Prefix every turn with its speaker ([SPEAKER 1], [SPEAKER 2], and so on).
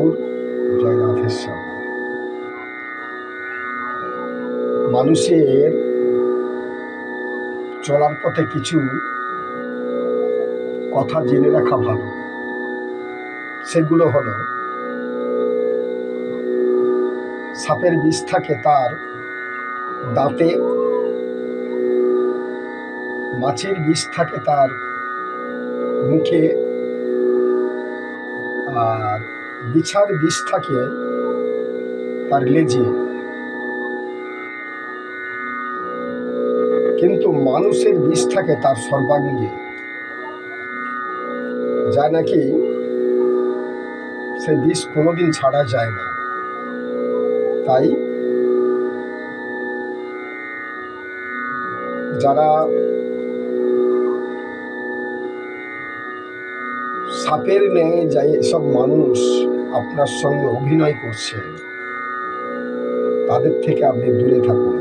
[SPEAKER 1] গৌর, জয় রাধেশ্যাম। মানুষের চলার পথে কিছু কথা জেনে রাখা ভালো। সেগুলো হলো, সাপের বিষ থাকে তার দাঁতে, মাছের বিষ থাকে তার মুখে, আর বিছার বিষ থাকে তার লেজে। কিন্তু মানুষের বিষ থাকে তার সর্বাঙ্গে, যা নাকি সে বিষ কোনোদিন ছাড়া যায় না। তাই যারা সাপের ন্যায় যায় এসব মানুষ আপনার সঙ্গে অভিনয় করছে, তাদের থেকে আপনি দূরে থাকুন।